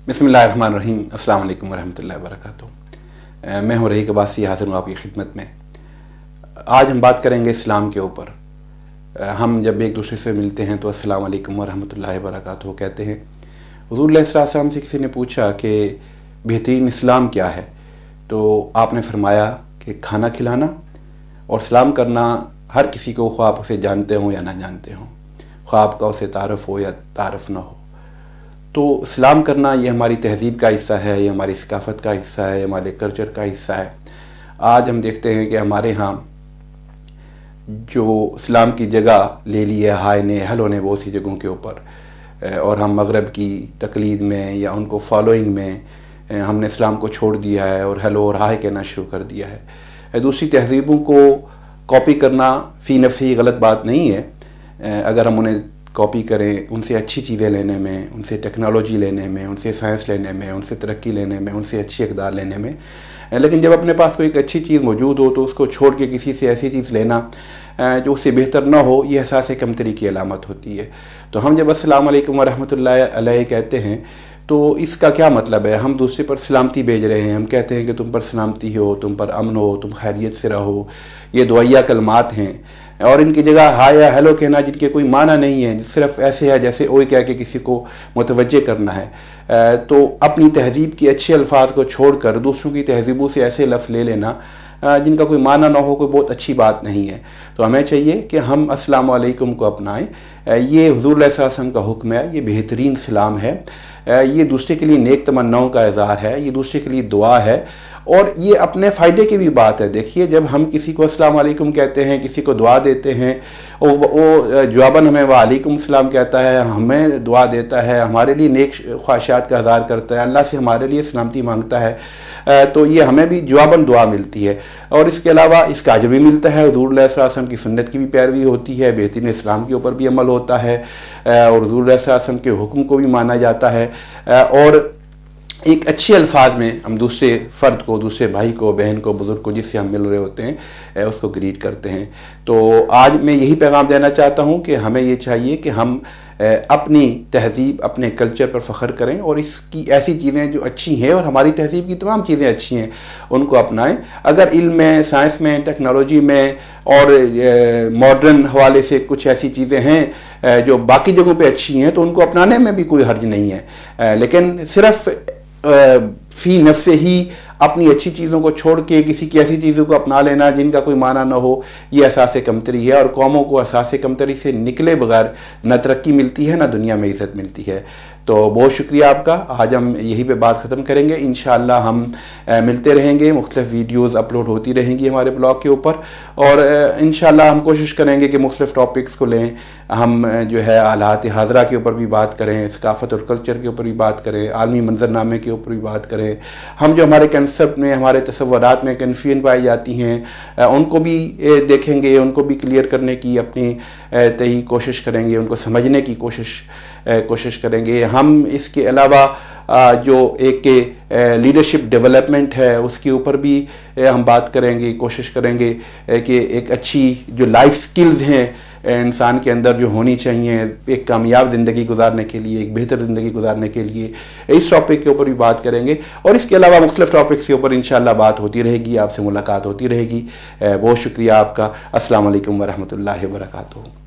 बिस्मिल्लाहिर्रहमानिर्रहीम। अस्सलाम वालेकुम वरहमतुल्लाहि वबरकातुहू। मैं हूँ रहीक अब्बासी, हाज़िर हूँ आपकी खिदमत में। आज हम बात करेंगे इस्लाम के ऊपर। हम जब एक दूसरे से मिलते हैं तो अस्सलाम वालेकुम वरहमतुल्लाहि वबरकातुहू कहते हैं। हुज़ूर सल्लल्लाहु अलैहि वसल्लम से किसी ने पूछा कि बेहतरीन इस्लाम क्या है, तो आपने फरमाया कि खाना खिलाना और सलाम करना हर किसी को, ख्वाह आप उसे जानते हों या ना जानते हों, ख्वाह आपका उसे तारफ़ हो या तारफ़ ना हो। तो सलाम करना ये हमारी तहज़ीब का हिस्सा है, ये हमारी सकाफ़त का हिस्सा है, हमारे कल्चर का हिस्सा है। आज हम देखते हैं कि हमारे यहाँ जो सलाम की जगह ले ली है हाय ने, हेलो ने बहुत सी जगहों के ऊपर, और हम मगरब की तकलीद में या उनको फॉलोइंग में हमने इस्लाम को छोड़ दिया है और हेलो और हाय कहना शुरू कर दिया है। दूसरी तहज़ीबों को कॉपी करना फ़ी नफ़्सी गलत बात नहीं है। अगर हम उन्हें कॉपी करें, उनसे अच्छी चीज़ें लेने में, उनसे टेक्नोलॉजी लेने में, उनसे साइंस लेने में, उनसे तरक्की लेने में, उनसे अच्छी इक़दार लेने में, लेकिन जब अपने पास कोई एक अच्छी चीज़ मौजूद हो तो उसको छोड़ के किसी से ऐसी चीज़ लेना जो उससे बेहतर ना हो, ये एहसास कमतरी की अलामत होती है। तो हम जब अस्सलाम वालेकुम वरहमतुल्लाहि अलैहि कहते हैं तो इसका क्या मतलब है? हम दूसरे पर सलामती भेज रहे हैं। हम कहते हैं कि तुम पर सलामती हो, तुम पर अमन हो, तुम खैरियत से रहो। ये दुआया कलमात हैं, और इनकी जगह हाय या हेलो कहना जिनके कोई माना नहीं है, सिर्फ ऐसे है जैसे ओए कह के किसी को मुतवज्जे करना है। तो अपनी तहज़ीब के अच्छे अल्फाज को छोड़कर दूसरों की तहज़ीबों से ऐसे लफ्ज़ ले लेना जिनका कोई माना ना हो, कोई बहुत अच्छी बात नहीं है। तो हमें चाहिए कि हम अस्सलाम वालेकुम को अपनाएं। ये हुज़ूर सल्लल्लाहु अलैहि वसल्लम का हुक्म है, ये बेहतरीन सलाम है, ये दूसरे के लिए नेक तमन्नाओं का इज़हार है, ये दूसरे के लिए दुआ है, और ये अपने फ़ायदे की भी बात है। देखिए, जब हम किसी को अस्सलाम वालेकुम कहते हैं, किसी को दुआ देते हैं, और वो जवाबन हमें वालेकुम सलाम कहता है, हमें दुआ देता है, हमारे लिए नेक ख्वाहिशात का इज़हार करता है, अल्लाह से हमारे लिए सलामती मांगता है, तो ये हमें भी जवाबन दुआ मिलती है। और इसके अलावा इसका अजर भी मिलता है। हुज़ूर सल्लल्लाहु अलैहि वसल्लम की सुन्नत की भी पैरवी होती है, बेहतरीन इस्लाम के ऊपर भी अमल होता है, और हुज़ूर सल्लल्लाहु अलैहि वसल्लम के हुक्म को भी माना जाता है, और एक अच्छे अल्फाज में हम दूसरे फ़र्द को, दूसरे भाई को, बहन को, बुज़ुर्ग को जिससे हम मिल रहे होते हैं उसको ग्रीट करते हैं। तो आज मैं यही पैगाम देना चाहता हूँ कि हमें ये चाहिए कि हम अपनी तहज़ीब, अपने कल्चर पर फ़ख्र करें, और इसकी ऐसी चीज़ें जो अच्छी हैं, और हमारी तहज़ीब की तमाम चीज़ें अच्छी हैं, उनको अपनाएं। अगर इल्म में, साइंस में, टेक्नोलॉजी में और मॉडर्न हवाले से कुछ ऐसी चीज़ें हैं जो बाकी जगहों पे अच्छी हैं, तो उनको अपनाने में भी कोई हर्ज नहीं है। लेकिन सिर्फ़ फ़ी नफ़्से ही अपनी अच्छी चीज़ों को छोड़ के किसी की ऐसी चीज़ों को अपना लेना जिनका कोई माना ना हो, ये एहसास कमतरी है। और कौमों को एहसास कमतरी से निकले बगैर न तरक्की मिलती है, न दुनिया में इज़्ज़त मिलती है। तो बहुत शुक्रिया आपका। आज हम यहीं पे बात ख़त्म करेंगे। इंशाअल्लाह हम मिलते रहेंगे, मुख्तलिफ़ वीडियोज़ अपलोड होती रहेंगी हमारे ब्लॉग के ऊपर, और इंशाअल्लाह हम कोशिश करेंगे कि मुख्तलिफ़ टॉपिक्स को लें। हम जो है हालात हाज़रा के ऊपर भी बात करें, सकाफ़त और कल्चर के ऊपर भी बात करें, आलमी मंजरनामे के ऊपर भी बात करें। हम जो हमारे कंसेप्ट में, हमारे तसव्वुरात में कन्फ्यूजन पाई जाती हैं, उनको भी देखेंगे, उनको भी क्लियर करने की अपनी तही कोशिश करेंगे, उनको समझने की कोशिश करेंगे। हम इसके अलावा जो एक लीडरशिप डेवलपमेंट है उसके ऊपर भी हम बात करेंगे, कोशिश करेंगे कि एक अच्छी जो लाइफ स्किल्स हैं इंसान के अंदर जो होनी चाहिए एक कामयाब ज़िंदगी गुजारने के लिए, एक बेहतर ज़िंदगी गुजारने के लिए, इस टॉपिक के ऊपर भी बात करेंगे। और इसके अलावा मुख्तलिफ़ टॉपिक्स के ऊपर इंशाअल्लाह बात होती रहेगी, आपसे मुलाकात होती रहेगी। बहुत शुक्रिया आपका। अस्सलाम वालेकुम वरहमतुल्लाहि वबरकातुहू।